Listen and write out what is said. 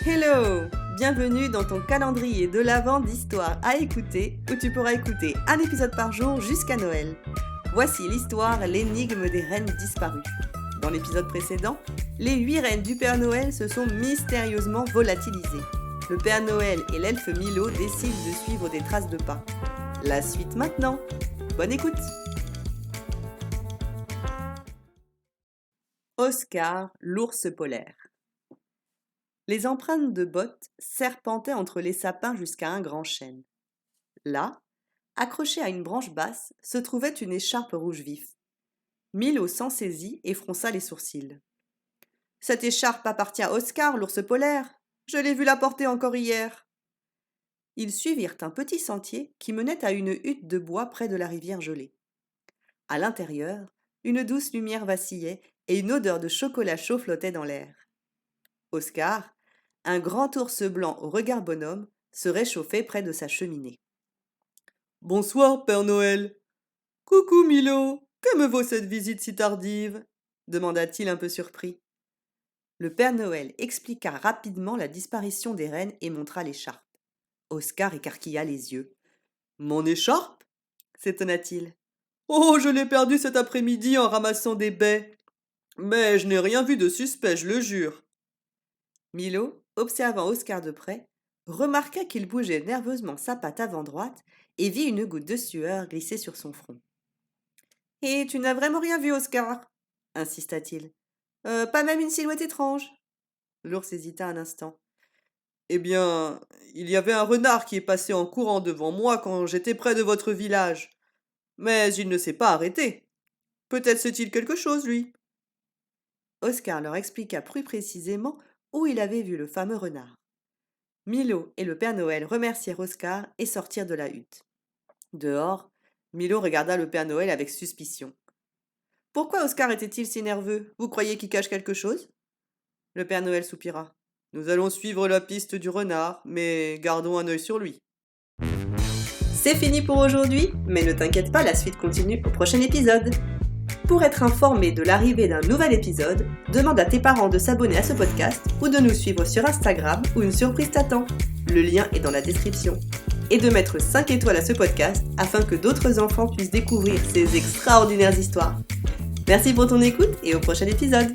Hello! Bienvenue dans ton calendrier de l'Avent d'histoires à écouter, où tu pourras écouter un épisode par jour jusqu'à Noël. Voici l'histoire L'énigme des reines disparues. Dans l'épisode précédent, les 8 reines du Père Noël se sont mystérieusement volatilisées. Le Père Noël et l'elfe Milo décident de suivre des traces de pas. La suite maintenant. Bonne écoute! Oscar, l'ours polaire. Les empreintes de bottes serpentaient entre les sapins jusqu'à un grand chêne. Là, accrochée à une branche basse, se trouvait une écharpe rouge vif. Milo s'en saisit et fronça les sourcils. « Cette écharpe appartient à Oscar, l'ours polaire. Je l'ai vu la porter encore hier. » Ils suivirent un petit sentier qui menait à une hutte de bois près de la rivière gelée. À l'intérieur, une douce lumière vacillait et une odeur de chocolat chaud flottait dans l'air. Oscar, un grand ours blanc au regard bonhomme, se réchauffait près de sa cheminée. « Bonsoir, Père Noël. Coucou, Milo. Que me vaut cette visite si tardive ?» demanda-t-il un peu surpris. Le Père Noël expliqua rapidement la disparition des reines et montra l'écharpe. Oscar écarquilla les yeux. « Mon écharpe ?» s'étonna-t-il. « Oh, je l'ai perdue cet après-midi en ramassant des baies. Mais je n'ai rien vu de suspect, je le jure. » Milo, observant Oscar de près, remarqua qu'il bougeait nerveusement sa patte avant droite et vit une goutte de sueur glisser sur son front. « Et tu n'as vraiment rien vu, Oscar ?» insista-t-il. « Pas même une silhouette étrange ?» L'ours hésita un instant. « Eh bien, il y avait un renard qui est passé en courant devant moi quand j'étais près de votre village. Mais il ne s'est pas arrêté. Peut-être sait-il quelque chose, lui. » Oscar leur expliqua plus précisément où il avait vu le fameux renard. Milo et le Père Noël remercièrent Oscar et sortirent de la hutte. Dehors, Milo regarda le Père Noël avec suspicion. « Pourquoi Oscar était-il si nerveux ? Vous croyez qu'il cache quelque chose ?» Le Père Noël soupira. « Nous allons suivre la piste du renard, mais gardons un œil sur lui. » C'est fini pour aujourd'hui, mais ne t'inquiète pas, la suite continue au prochain épisode. Pour être informé de l'arrivée d'un nouvel épisode, demande à tes parents de s'abonner à ce podcast ou de nous suivre sur Instagram où une surprise t'attend. Le lien est dans la description. Et de mettre 5 étoiles à ce podcast afin que d'autres enfants puissent découvrir ces extraordinaires histoires. Merci pour ton écoute et au prochain épisode.